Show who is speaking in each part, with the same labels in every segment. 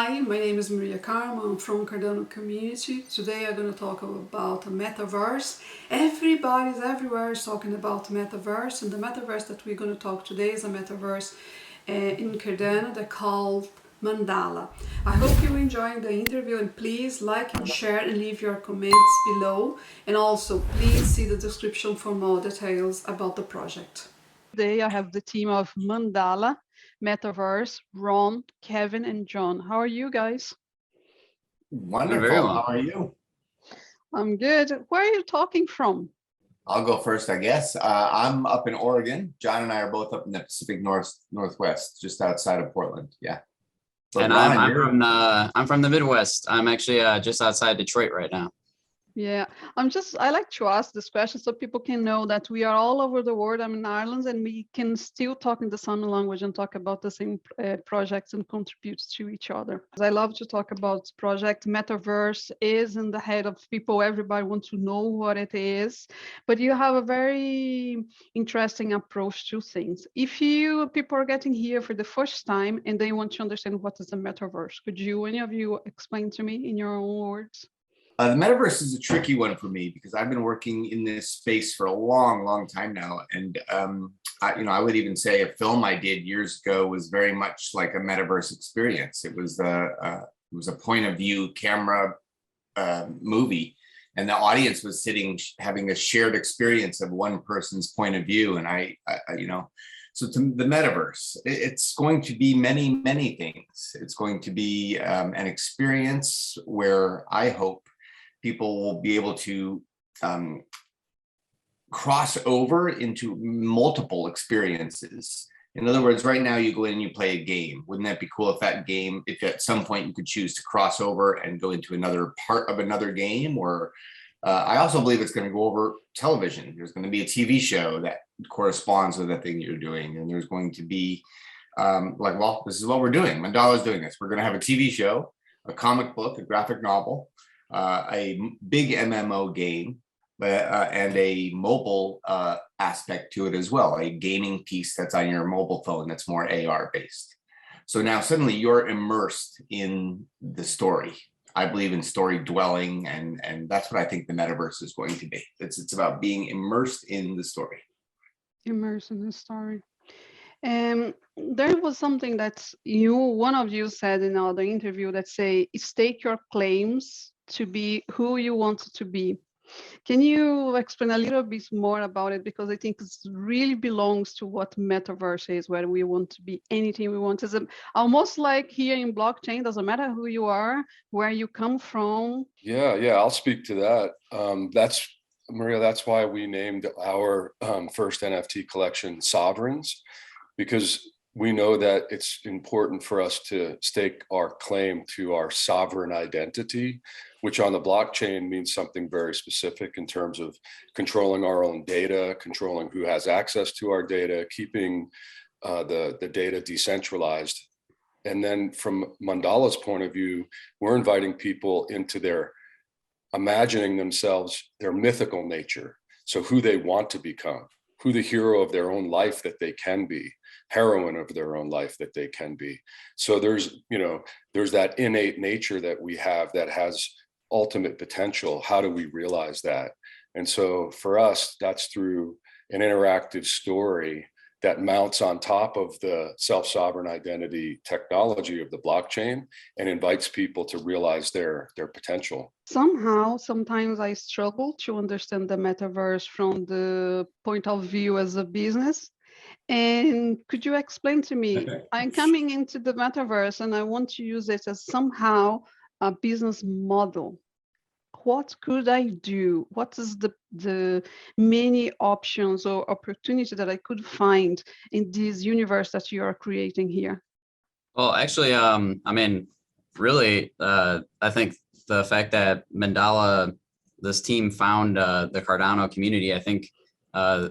Speaker 1: Hi, my name is Maria Carmo. I'm from Cardano community. Today I'm going to talk about a metaverse. Everybody's everywhere is talking about metaverse, and the metaverse that we're going to talk today is a metaverse in Cardano that called Mandala. I hope you're enjoying the interview, and please like and share and leave your comments below. And also please see the description for more details about the project. Today I have the team of Mandala Metaverse, Ron, Kevin, and John. How are you guys?
Speaker 2: Wonderful.
Speaker 3: Very well.
Speaker 2: How are you?
Speaker 1: I'm good. Where are you talking from?
Speaker 2: I'll go first, I guess. I'm up in Oregon. John and I are both up in the Pacific Northwest, just outside of Portland. Yeah.
Speaker 3: So and Ron, I'm from the Midwest. I'm actually just outside Detroit right now.
Speaker 1: Yeah, I like to ask this question so people can know that we are all over the world. I'm in Ireland, and we can still talk in the same language and talk about the same projects and contribute to each other. I love to talk about project. Metaverse is in the head of people. Everybody wants to know what it is, but you have a very interesting approach to things. If people are getting here for the first time and they want to understand what is a metaverse, could any of you explain to me in your own words?
Speaker 2: The metaverse is a tricky one for me because I've been working in this space for a long time now. And, I would even say a film I did years ago was very much like a metaverse experience. It was a point of view camera movie, and the audience was having a shared experience of one person's point of view. And so to the metaverse, it's going to be many things. It's going to be an experience where I hope people will be able to cross over into multiple experiences. In other words, right now you go in and you play a game. Wouldn't that be cool if at some point you could choose to cross over and go into another part of another game? Or I also believe it's going to go over television. There's going to be a TV show that corresponds with the thing you're doing. And there's going to be this is what we're doing. Mandala's doing this. We're going to have a TV show, a comic book, a graphic novel, a big MMO game, and a mobile aspect to it as well, a gaming piece that's on your mobile phone that's more AR based. So now suddenly you're immersed in the story. I believe in story dwelling, and that's what I think the metaverse is going to be. It's about being immersed in the story.
Speaker 1: Immersed in the story. There was something that one of you said in another interview that say, stake your claims to be who you want to be. Can you explain a little bit more about it? Because I think it really belongs to what metaverse is, where we want to be anything we want. It's almost like here in blockchain, doesn't matter who you are, where you come from.
Speaker 4: Yeah, I'll speak to that. Maria, that's why we named our first NFT collection Sovereigns, because we know that it's important for us to stake our claim to our sovereign identity, which on the blockchain means something very specific in terms of controlling our own data, controlling who has access to our data, keeping the data decentralized. And then from Mandala's point of view, we're inviting people into their imagining themselves, their mythical nature. So who they want to become, who the hero of their own life that they can be, heroine of their own life that they can be. So there's that innate nature that we have that has ultimate potential. How do we realize that? And so for us, that's through an interactive story that mounts on top of the self-sovereign identity technology of the blockchain and invites people to realize their potential.
Speaker 1: Sometimes I struggle to understand the metaverse from the point of view as a business. And could you explain to me, I'm coming into the metaverse and I want to use it as somehow a business model. What could I do? What is the many options or opportunity that I could find in this universe that you are creating here?
Speaker 3: Well, actually, really, I think the fact that Mandala, this team found the Cardano community, I think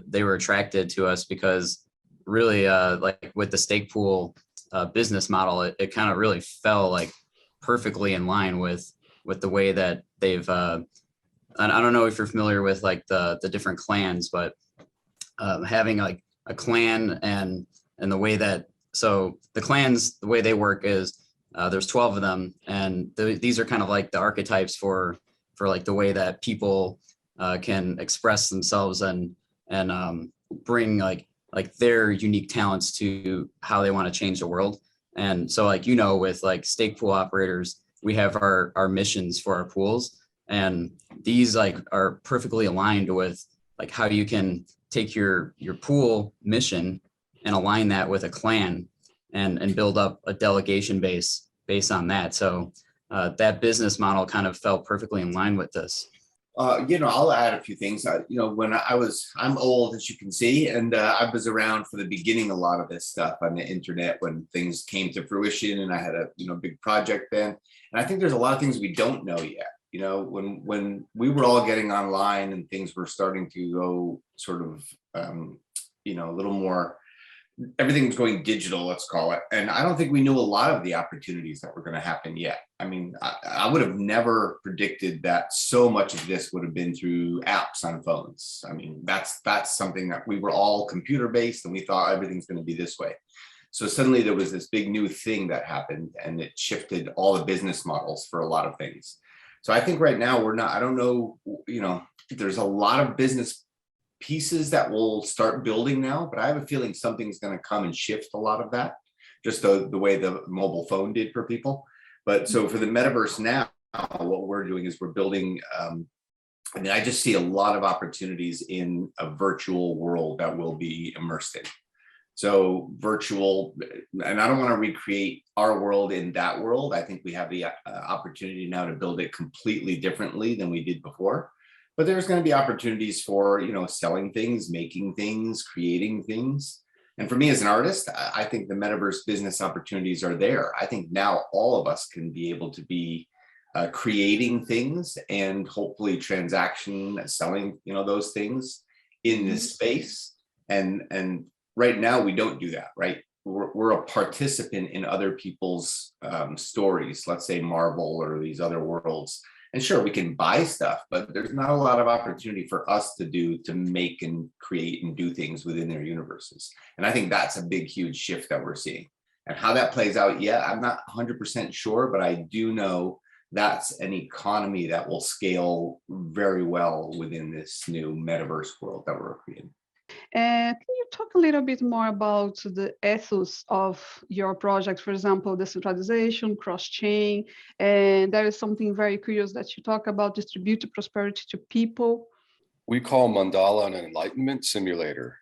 Speaker 3: they were attracted to us because really like with the stake pool business model, it kind of really fell like perfectly in line with the way that they've I don't know if you're familiar with like the different clans, but having like a clan and the way that, so the clans, the way they work is There's 12 of them, and these are kind of like the archetypes for like the way that people can express themselves and bring like their unique talents to how they want to change the world. And so, like, with like stake pool operators, we have our missions for our pools, and these like are perfectly aligned with like how you can take your pool mission and align that with a clan and build up a delegation base based on that. So that business model kind of felt perfectly in line with this.
Speaker 2: I'll add a few things. When I'm old, as you can see, and I was around for the beginning, a lot of this stuff on the internet when things came to fruition, and I had a big project then. And I think there's a lot of things we don't know yet. When we were all getting online and things were starting to go sort of, a little more, everything was going digital, let's call it. And I don't think we knew a lot of the opportunities that were going to happen yet. I mean, I would have never predicted that so much of this would have been through apps on phones. I mean, that's something that we were all computer based and we thought everything's going to be this way. So suddenly there was this big new thing that happened and it shifted all the business models for a lot of things. So I think right now I don't know, there's a lot of business pieces that will start building now, but I have a feeling something's going to come and shift a lot of that, just the way the mobile phone did for people. But so for the metaverse now, what we're doing is we're building, I just see a lot of opportunities in a virtual world that we'll be immersed in. So virtual, and I don't want to recreate our world in that world. I think we have the opportunity now to build it completely differently than we did before. But there's going to be opportunities for, selling things, making things, creating things. And for me as an artist, I think the metaverse business opportunities are there. I think now all of us can be able to be creating things and hopefully selling, those things in this space. And right now we don't do that, right? We're a participant in other people's stories, let's say Marvel or these other worlds. And sure, we can buy stuff, but there's not a lot of opportunity for us to make and create and do things within their universes. And I think that's a big, huge shift that we're seeing. And how that plays out, I'm not 100% sure, but I do know that's an economy that will scale very well within this new metaverse world that we're creating.
Speaker 1: Can you talk a little bit more about the ethos of your project, for example, decentralization, cross-chain, and there is something very curious that you talk about, distributed prosperity to people.
Speaker 4: We call Mandala an enlightenment simulator,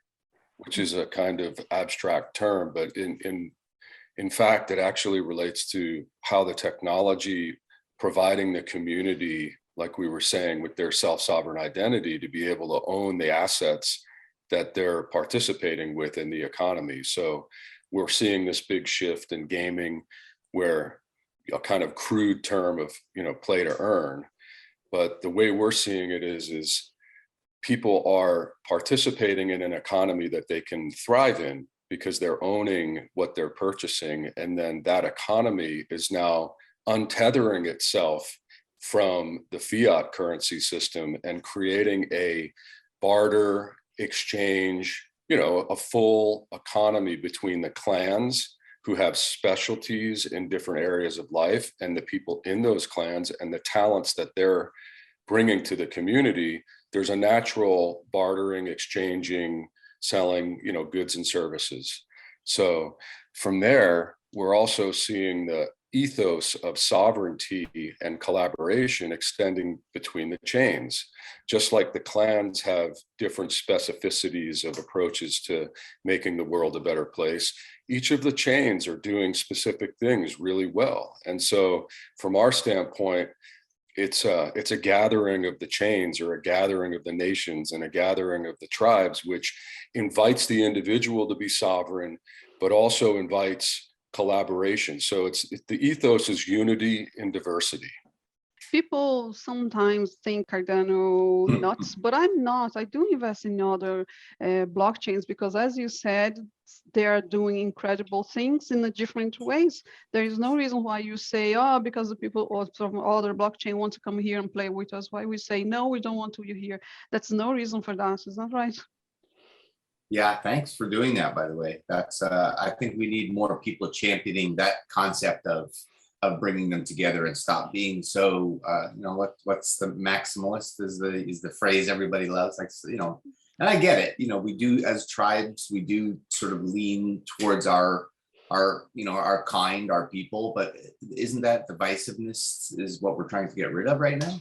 Speaker 4: which is a kind of abstract term, but in fact, it actually relates to how the technology providing the community, like we were saying, with their self-sovereign identity to be able to own the assets that they're participating with in the economy. So we're seeing this big shift in gaming where a kind of crude term of, play to earn. But the way we're seeing it is people are participating in an economy that they can thrive in because they're owning what they're purchasing. And then that economy is now untethering itself from the fiat currency system and creating a barter exchange, a full economy between the clans who have specialties in different areas of life and the people in those clans and the talents that they're bringing to the community. There's a natural bartering, exchanging, selling, goods and services. So from there, we're also seeing the ethos of sovereignty and collaboration extending between the chains. Just like the clans have different specificities of approaches to making the world a better place, each of the chains are doing specific things really well. And so from our standpoint, it's a gathering of the chains or a gathering of the nations and a gathering of the tribes, which invites the individual to be sovereign, but also invites collaboration. So the ethos is unity in diversity.
Speaker 1: People sometimes think Cardano nuts, but I'm not. I do invest in other blockchains because, as you said, they are doing incredible things in different ways. There is no reason why you say, because the people from other blockchain want to come here and play with us. Why we say, no, we don't want you here. That's no reason for that. Is that right?
Speaker 2: Yeah, thanks for doing that, by the way. That's I think we need more people championing that concept of of bringing them together and stop being so, what's the maximalist is the phrase everybody loves, like, and I get it, we do as tribes, we do sort of lean towards our kind, our people, but isn't that divisiveness is what we're trying to get rid of right now?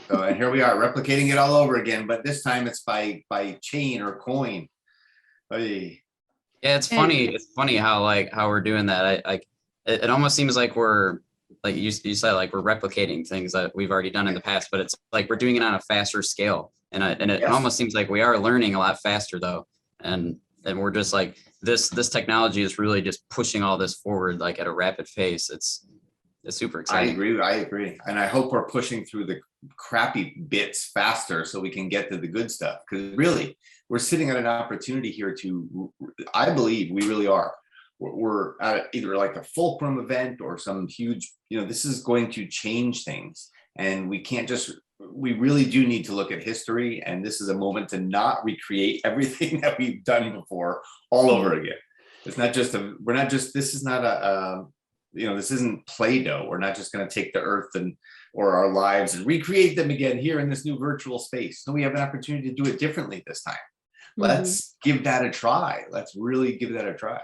Speaker 2: So, and here we are replicating it all over again, but this time it's by chain or coin. Hey.
Speaker 3: Yeah, it's funny. It's funny how we're doing that. It almost seems like we're, like you said, like we're replicating things that we've already done in the past, but it's like we're doing it on a faster scale, and it almost seems like we are learning a lot faster though, and we're just like this technology is really just pushing all this forward like at a rapid pace. It's super exciting.
Speaker 2: I agree, and I hope we're pushing through the crappy bits faster so we can get to the good stuff, because really we're sitting at an opportunity here to, I believe we really are. We're at either like a fulcrum event or some huge, this is going to change things, and we really do need to look at history, and this is a moment to not recreate everything that we've done before all over again. It's not just this is not this isn't Play-Doh. We're not just going to take the earth or our lives and recreate them again here in this new virtual space. No, we have an opportunity to do it differently this time. Let's give that a try. Let's really give that a try.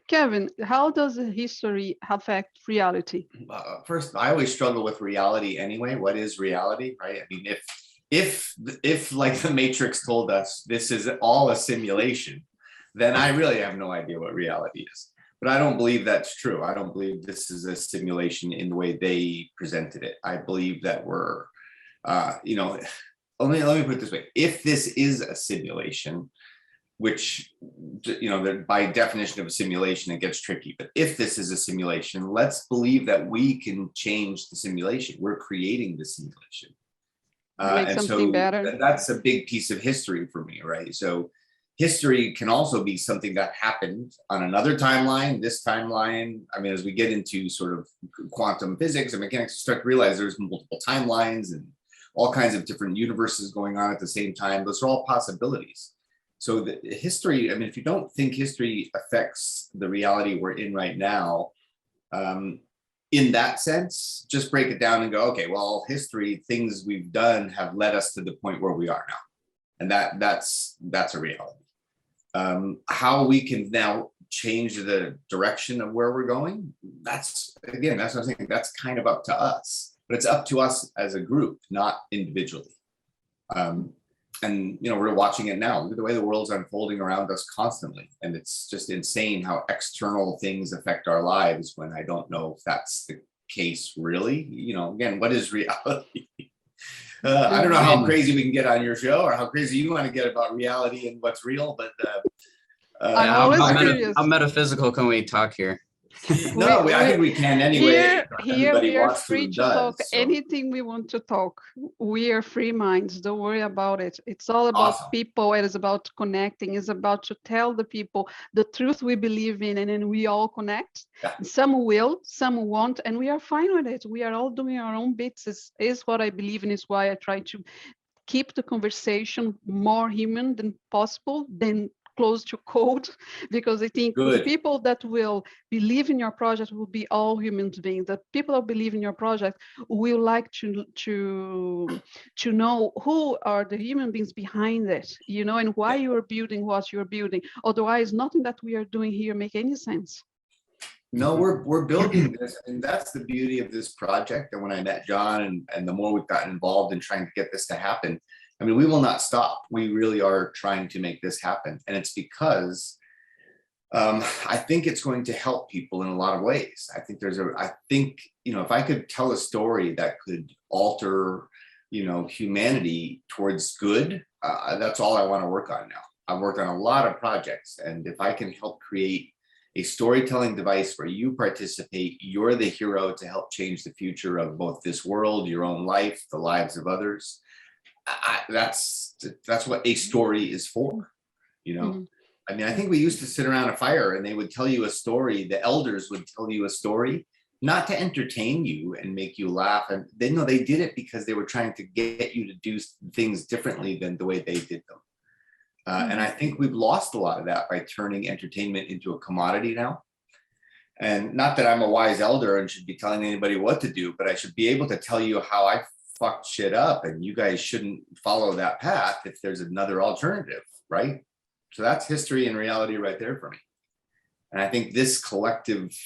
Speaker 1: Kevin, how does history affect reality?
Speaker 2: First, I always struggle with reality anyway. What is reality, right? I mean, if like the Matrix told us this is all a simulation, then I really have no idea what reality is. But I don't believe that's true. I don't believe this is a simulation in the way they presented it. I believe that we're, let me put it this way. If this is a simulation, which, by definition of a simulation, it gets tricky. But if this is a simulation, let's believe that we can change the simulation. We're creating the simulation.
Speaker 1: Make something better.
Speaker 2: That's a big piece of history for me, right? So history can also be something that happened on another timeline, this timeline. I mean, as we get into sort of quantum physics and mechanics, you start to realize there's multiple timelines and all kinds of different universes going on at the same time. Those are all possibilities. So the history, I mean, if you don't think history affects the reality we're in right now, in that sense, just break it down and go, okay, well, history, things we've done have led us to the point where we are now. And that's a reality. How we can now change the direction of where we're going, that's what I'm saying, that's kind of up to us, but it's up to us as a group, not individually. And we're watching it now. Look at the way the world's unfolding around us constantly. And it's just insane how external things affect our lives when I don't know if that's the case really. Again, what is reality? I don't know how crazy we can get on your show or how crazy you want to get about reality and what's real, but
Speaker 3: how metaphysical can we talk here?
Speaker 2: No, I think we can anyway.
Speaker 1: Here we are free to talk anything we want to talk. We are free minds. Don't worry about it. It's all about people. It is about connecting. It's about to tell the people the truth we believe in, and then we all connect. Yeah. Some will, some won't, and we are fine with it. We are all doing our own bits. Is what I believe in. Is why I try to keep the conversation more human than possible, than close to code, because I think the people that will believe in your project will be all human beings. The people that believe in your project will like to know who are the human beings behind it, and why you are building what you're building. Otherwise, nothing that we are doing here make any sense.
Speaker 2: No, we're building this, and that's the beauty of this project. And when I met John, and the more we've gotten involved in trying to get this to happen, I mean, we will not stop. We really are trying to make this happen. And it's because I think it's going to help people in a lot of ways. I think if I could tell a story that could alter, humanity towards good, that's all I want to work on now. I've worked on a lot of projects, and if I can help create a storytelling device where you participate, you're the hero to help change the future of both this world, your own life, the lives of others. That's what a story is for, I mean, I think we used to sit around a fire and they would tell you a story. The elders would tell you a story, not to entertain you and make you laugh. And they did it because they were trying to get you to do things differently than the way they did them. And I think we've lost a lot of that by turning entertainment into a commodity now. And not that I'm a wise elder and should be telling anybody what to do, but I should be able to tell you how I fucked shit up, and you guys shouldn't follow that path if there's another alternative, right? So that's history and reality right there for me. And I think this collective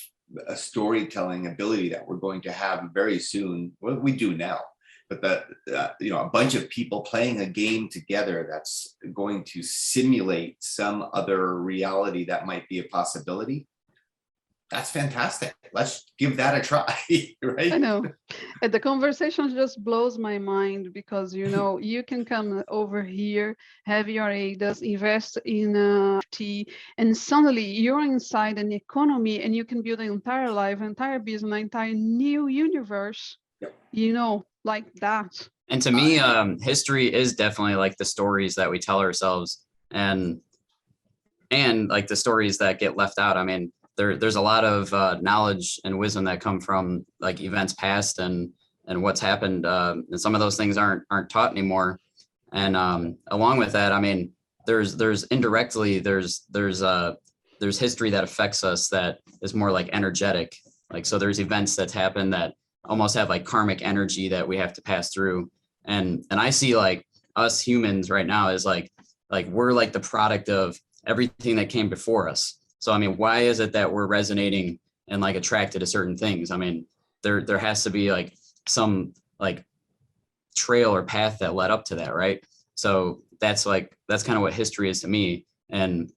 Speaker 2: storytelling ability that we're going to have very soon, well, we do now, but a bunch of people playing a game together that's going to simulate some other reality that might be a possibility. That's fantastic. Let's give that a try, right?
Speaker 1: I know. The conversation just blows my mind because, you can come over here, have your ethos, invest in NFT, and suddenly you're inside an economy and you can build an entire life, entire business, an entire new universe,
Speaker 2: Yep.
Speaker 1: like that.
Speaker 3: And to me, history is definitely like the stories that we tell ourselves, and like the stories that get left out. I mean, there's a lot of knowledge and wisdom that come from like events past and what's happened, and some of those things aren't taught anymore. And along with that, I mean, there's indirectly there's history that affects us that is more like energetic. Like, so there's events that happen that almost have like karmic energy that we have to pass through. And I see like us humans right now is like we're like the product of everything that came before us. So, I mean, why is it that we're resonating and like attracted to certain things? I mean, there has to be like some like trail or path that led up to that, right? So that's kind of what history is to me. And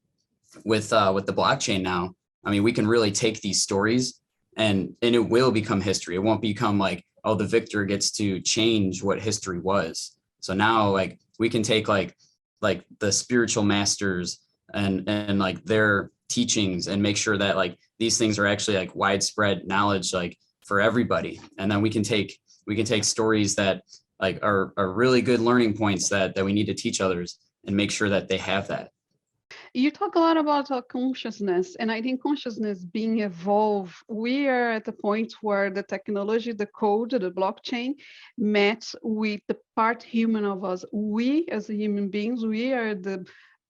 Speaker 3: with the blockchain now, I mean, we can really take these stories and it will become history. It won't become like, oh, the victor gets to change what history was. So now like we can take like the spiritual masters and like their teachings and make sure that like these things are actually like widespread knowledge like for everybody. And then we can take stories that like are really good learning points that we need to teach others and make sure that they have that.
Speaker 1: You talk a lot about consciousness, and I think consciousness being evolved. We are at the point where the technology, the code, the blockchain met with the part human of us. We as human beings, we are the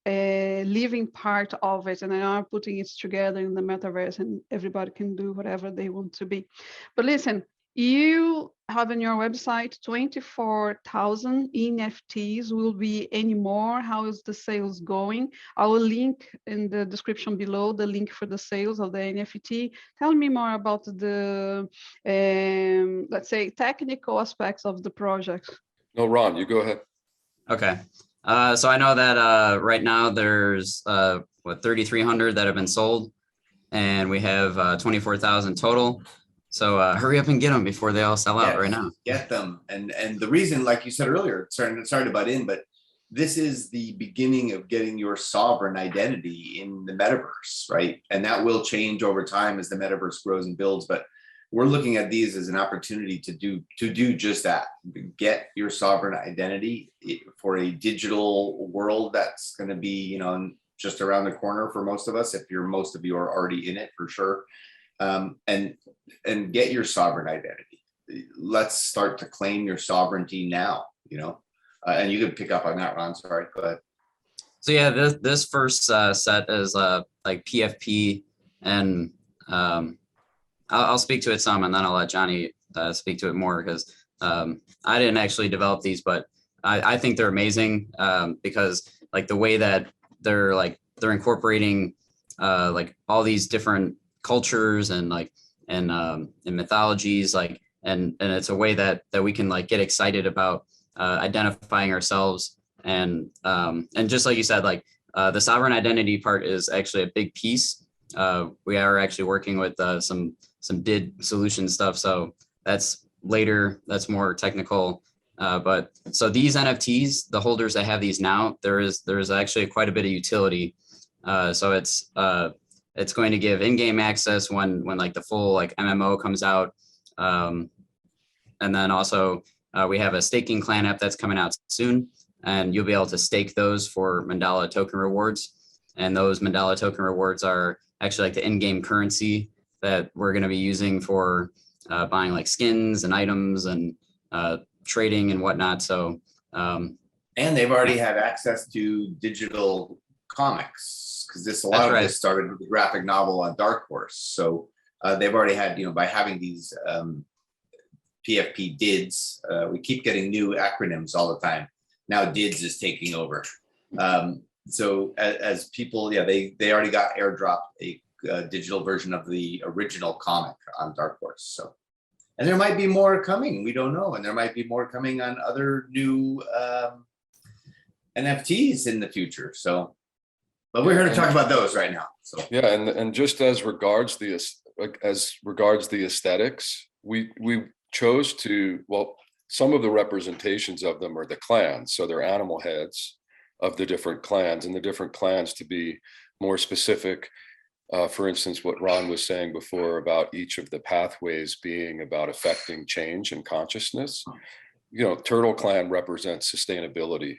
Speaker 1: living part of it, and they are putting it together in the metaverse, and everybody can do whatever they want to be. But listen, you have on your website 24,000 NFTs. Will be any more? How is the sales going? I will link in the description below the link for the sales of the NFT. Tell me more about the, let's say, technical aspects of the project.
Speaker 4: No, Ron, you go ahead.
Speaker 3: Okay. So I know that right now there's 3,300 that have been sold, and we have 24,000 total. So hurry up and get them before they all sell out right now.
Speaker 2: Get them. And the reason, like you said earlier, sorry to butt in, but this is the beginning of getting your sovereign identity in the metaverse, right? And that will change over time as the metaverse grows and builds. But we're looking at these as an opportunity to do just that. Get your sovereign identity for a digital world that's going to be, just around the corner for most of us. If most of you are already in it, for sure. And get your sovereign identity. Let's start to claim your sovereignty now, and you can pick up on that, Ron. Sorry, go ahead.
Speaker 3: So yeah, this first set is like PFP, and I'll speak to it some, and then I'll let Johnny speak to it more, because I didn't actually develop these, but I think they're amazing, because like the way that they're incorporating like all these different cultures and mythologies, and it's a way that we can like get excited about identifying ourselves, and just like you said, like the sovereign identity part is actually a big piece. We are actually working with some DID solution stuff, so that's later, that's more technical. But so these NFTs, the holders that have these now, there's actually quite a bit of utility. So it's going to give in-game access when like the full like MMO comes out. And then also we have a staking clan app that's coming out soon, and you'll be able to stake those for Mandala token rewards. And those Mandala token rewards are actually like the in-game currency that we're going to be using for buying like skins and items and trading and whatnot. So, and
Speaker 2: they've already had access to digital comics, because a lot of this started with the graphic novel on Dark Horse. So they've already had, by having these PFP DIDs, we keep getting new acronyms all the time. Now DIDs is taking over. So as people, they already got airdropped a digital version of the original comic on Dark Horse. So, and there might be more coming. We don't know, and there might be more coming on other new NFTs in the future. So, but we're here to talk about those right now. So
Speaker 4: yeah, and just as regards the aesthetics, we chose to, well, some of the representations of them are the clans, so they're animal heads of the different clans, and the different clans, to be more specific, for instance, what Ron was saying before about each of the pathways being about affecting change and consciousness. Turtle Clan represents sustainability,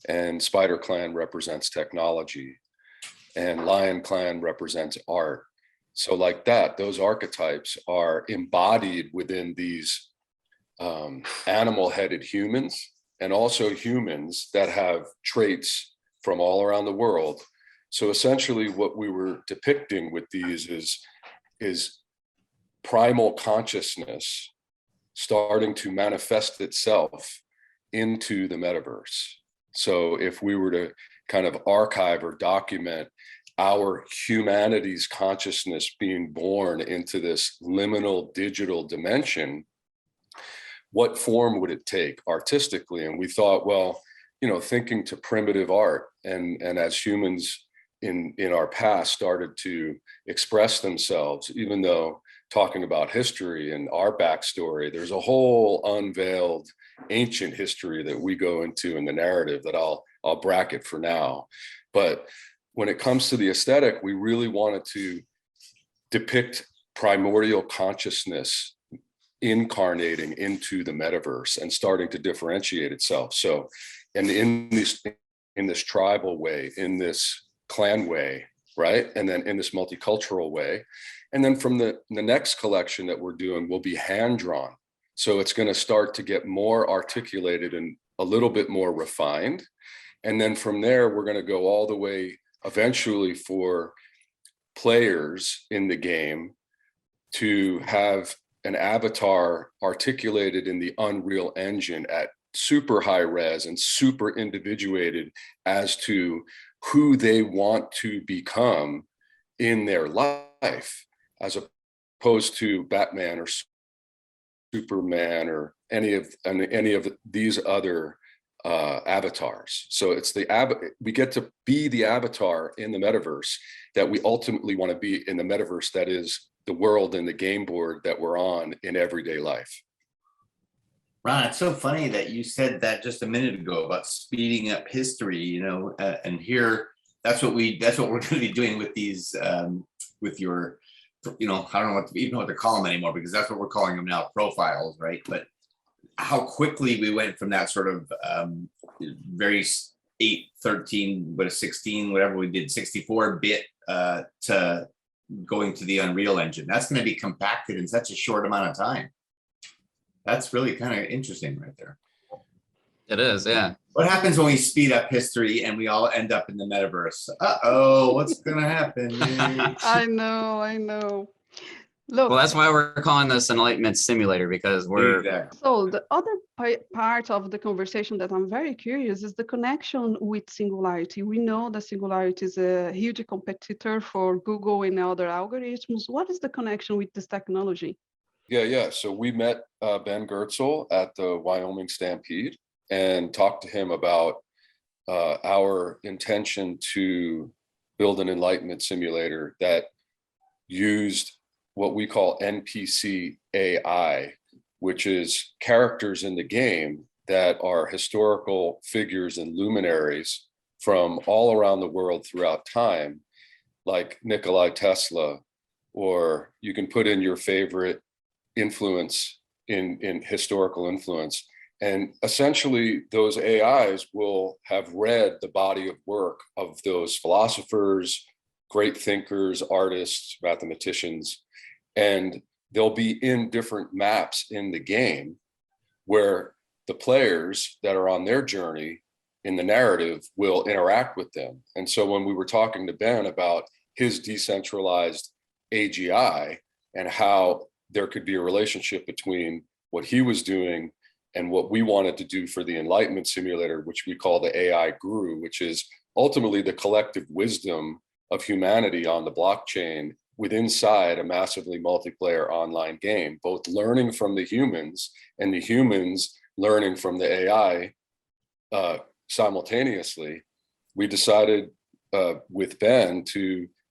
Speaker 4: and Spider Clan represents technology, and Lion Clan represents art. So like that, those archetypes are embodied within these animal-headed humans, and also humans that have traits from all around the world. So essentially what we were depicting with these is primal consciousness starting to manifest itself into the metaverse. So if we were to kind of archive or document our humanity's consciousness being born into this liminal digital dimension, what form would it take artistically? And we thought, well, thinking to primitive art, and as humans in our past started to express themselves, even though talking about history and our backstory, there's a whole unveiled ancient history that we go into in the narrative that I'll bracket for now. But when it comes to the aesthetic, we really wanted to depict primordial consciousness incarnating into the metaverse and starting to differentiate itself. So, and in this tribal way, in this clan way, right? And then in this multicultural way. And then from the next collection that we're doing will be hand drawn. So it's going to start to get more articulated and a little bit more refined. And then from there, we're going to go all the way eventually for players in the game to have an avatar articulated in the Unreal Engine at super high res and super individuated as to who they want to become in their life, as opposed to Batman or Superman or any of these other avatars. So it's we get to be the avatar in the metaverse that we ultimately want to be in the metaverse, that is the world and the game board that we're on in everyday life.
Speaker 2: Ron, it's so funny that you said that just a minute ago about speeding up history, and here that's what we're going to be doing with these, with your, I don't know even know what to call them anymore, because that's what we're calling them now, profiles, right? But how quickly we went from that sort of very 8, 13, 16, whatever we did, 64-bit to going to the Unreal Engine. That's going to be compacted in such a short amount of time. That's really kind of interesting right there.
Speaker 3: It is, yeah.
Speaker 2: What happens when we speed up history and we all end up in the metaverse? Uh-oh, what's going to happen?
Speaker 1: I know. Look,
Speaker 3: Well, that's why we're calling this Enlightenment Simulator, because we're...
Speaker 2: Exactly.
Speaker 1: so the other part of the conversation that I'm very curious is the connection with Singularity. We know that Singularity is a huge competitor for Google and other algorithms. What is the connection with this technology?
Speaker 4: Yeah. So we met Ben Gertzel at the Wyoming Stampede and talked to him about our intention to build an enlightenment simulator that used what we call NPC AI, which is characters in the game that are historical figures and luminaries from all around the world throughout time, like Nikola Tesla, or you can put in your favorite influence in historical influence. And essentially those AIs will have read the body of work of those philosophers, great thinkers, artists, mathematicians, and they'll be in different maps in the game where the players that are on their journey in the narrative will interact with them. And so when we were talking to Ben about his decentralized AGI, and how there could be a relationship between what he was doing and what we wanted to do for the Enlightenment Simulator, which we call the AI Guru, which is ultimately the collective wisdom of humanity on the blockchain within inside a massively multiplayer online game, both learning from the humans and the humans learning from the AI simultaneously. We decided with Ben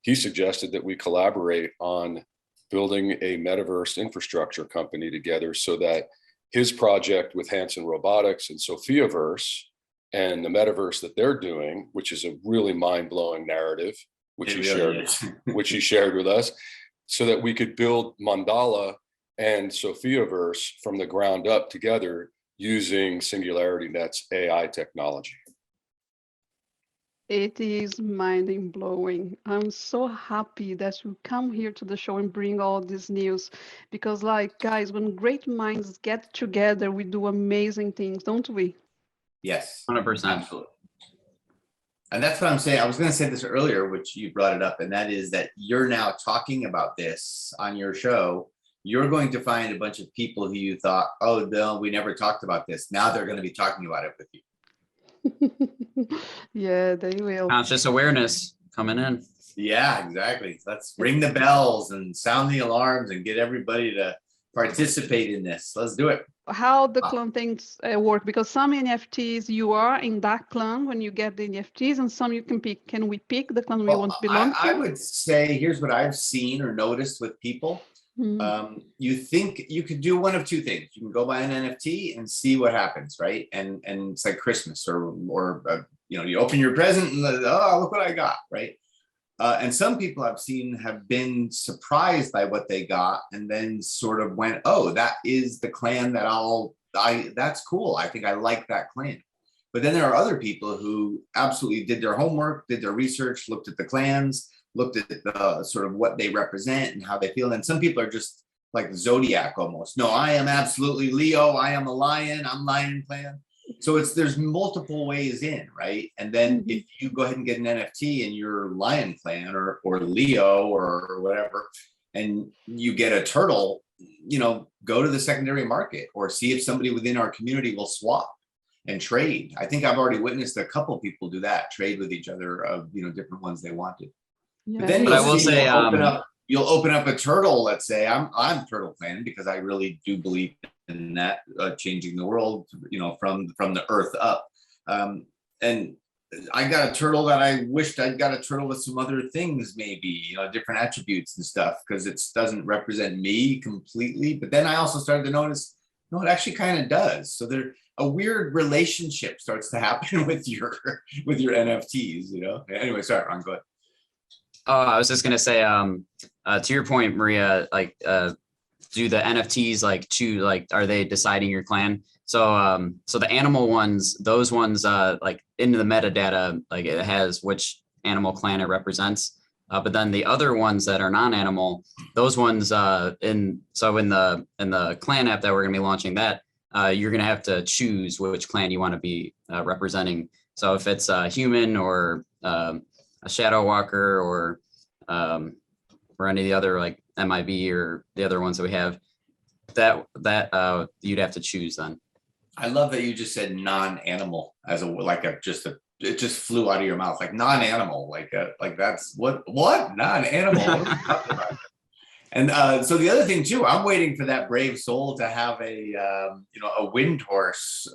Speaker 4: he suggested that we collaborate on building a metaverse infrastructure company together, so that his project with Hanson Robotics and Sophiaverse and the metaverse that they're doing, which is a really mind-blowing narrative, which he shared with us, so that we could build Mandala and Sophiaverse from the ground up together using SingularityNET's AI technology.
Speaker 1: It is mind-blowing. I'm so happy that you come here to the show and bring all this news, because like, guys, when great minds get together, we do amazing things, don't we?
Speaker 2: Yes,
Speaker 3: 100%.
Speaker 2: absolutely. And that's what I'm saying. I was going to say this earlier, which you brought it up, and that is that you're now talking about this on your show. You're going to find a bunch of people who you thought, oh, no, we never talked about this. Now they're going to be talking about it with you.
Speaker 1: Yeah, they will.
Speaker 3: Conscious awareness coming in.
Speaker 2: Yeah, exactly. Let's ring the bells and sound the alarms and get everybody to participate in this. Let's do it.
Speaker 1: How the clan things work, because some NFTs you are in that clan when you get the NFTs, and some you can pick. Can we pick the clan we want to belong to?
Speaker 2: I would say, here's what I've seen or noticed with people. You think you could do one of two things. You can go buy an NFT and see what happens, right? And it's like Christmas, or you open your present and oh, look what I got, right? And some people I've seen have been surprised by what they got, and then sort of went, oh, that is the clan that that's cool. I think I like that clan. But then there are other people who absolutely did their homework, did their research, looked at the clans, looked at the sort of what they represent and how they feel. And some people are just like Zodiac almost. No, I am absolutely Leo. I am a lion. I'm Lion Clan. So there's multiple ways in, right? And then if you go ahead and get an NFT and you're Lion Clan or Leo or whatever, and you get a turtle, go to the secondary market or see if somebody within our community will swap and trade. I think I've already witnessed a couple people do that, trade with each other of different ones they wanted. Yeah. But then you'll open up a turtle. Let's say I'm Turtle Clan because I really do believe in that changing the world, from the earth up. And I got a turtle that I wished I'd got a turtle with some other things, maybe different attributes and stuff, because it doesn't represent me completely. But then I also started to notice, it actually kind of does. So a weird relationship starts to happen with your NFTs. Anyway, sorry, Ron, go ahead.
Speaker 3: Oh, I was just gonna say, to your point, Maria, do the NFTs are they deciding your clan? So the animal ones, those ones, into the metadata, it has which animal clan it represents. But then the other ones that are non-animal, those ones in the clan app that we're gonna be launching, that you're gonna have to choose which clan you want to be representing. So if it's a human or a shadow walker or any of the other MIB or the other ones that we have, that you'd have to choose then.
Speaker 2: I love that you just said non-animal as it just flew out of your mouth, like non-animal, like that's what non-animal. And so the other thing too, I'm waiting for that brave soul to have a wind horse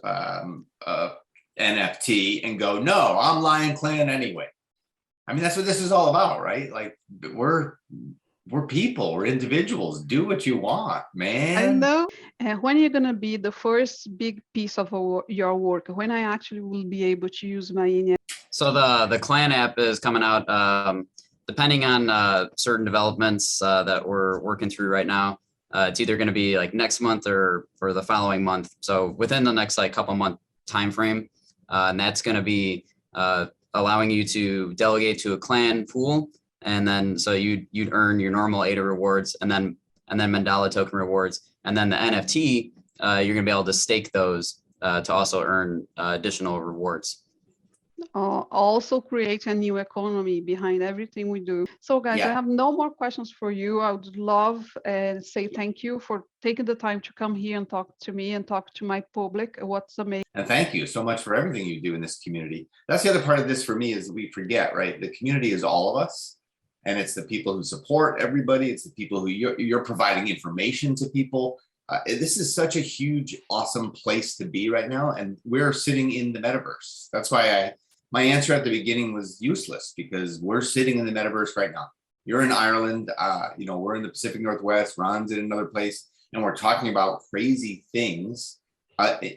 Speaker 2: NFT and go, no, I'm Lion Clan anyway. I mean, that's what this is all about, right? Like we're people, we're individuals. Do what you want, man.
Speaker 1: I know. And when you're gonna be the first big piece of your work, when I actually will be able to use my NFT?
Speaker 3: So the clan app is coming out, depending on certain developments that we're working through right now. It's either going to be next month or the following month. So within the next couple month time frame, and that's going to be allowing you to delegate to a clan pool, and then so you'd earn your normal ADA rewards, and then Mandala token rewards, and then the NFT you're gonna be able to stake those to also earn additional rewards.
Speaker 1: Also create a new economy behind everything we do. So guys, I
Speaker 2: Yeah.
Speaker 1: have no more questions for you. I would love and say thank you for taking the time to come here and talk to me and talk to my public. What's amazing.
Speaker 2: And thank you so much for everything you do in this community. That's the other part of this for me is we forget, right? The community is all of us. And it's the people who support everybody. It's the people who you're providing information to people. This is such a huge, awesome place to be right now. And we're sitting in the metaverse. That's why my answer at the beginning was useless, because we're sitting in the metaverse right now. You're in Ireland, we're in the Pacific Northwest, Ron's in another place, and we're talking about crazy things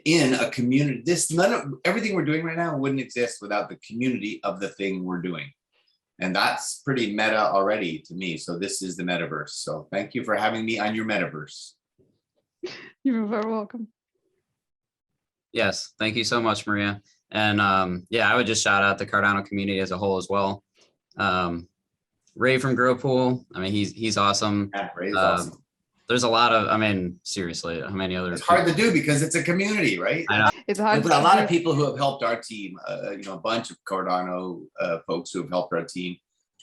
Speaker 2: in a community. Everything we're doing right now wouldn't exist without the community of the thing we're doing. And that's pretty meta already to me. So this is the metaverse. So thank you for having me on your metaverse.
Speaker 1: You're very welcome.
Speaker 3: Yes, thank you so much, Maria. And I would just shout out the Cardano community as a whole as well. Ray from Growpool, I mean, he's awesome.
Speaker 2: Yeah, Ray's awesome.
Speaker 3: There's a lot of, I mean, seriously, how many other?
Speaker 2: It's hard to do because it's a community, right?
Speaker 3: I know.
Speaker 1: It's hard.
Speaker 2: But a lot of people who have helped our team, a bunch of Cardano folks who have helped our team.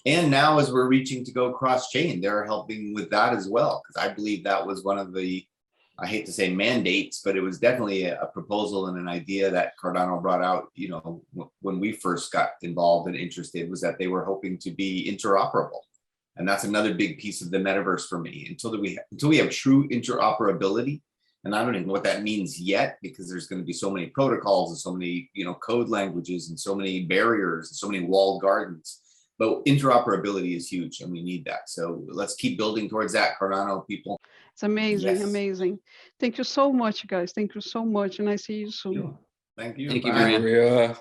Speaker 2: And now as we're reaching to go cross-chain, they're helping with that as well. Because I believe that was one of the, I hate to say mandates, but it was definitely a proposal and an idea that Cardano brought out, when we first got involved and interested, was that they were hoping to be interoperable. And that's another big piece of the metaverse for me. Until we have true interoperability, and I don't even know what that means yet, because there's going to be so many protocols and so many, code languages and so many barriers and so many walled gardens. But interoperability is huge, and we need that. So let's keep building towards that, Cardano people.
Speaker 1: It's amazing,
Speaker 2: Yes.
Speaker 1: amazing. Thank you so much, guys. Thank you so much, and I see you soon.
Speaker 2: Thank you.
Speaker 3: Thank you,
Speaker 2: Bye.
Speaker 3: Maria.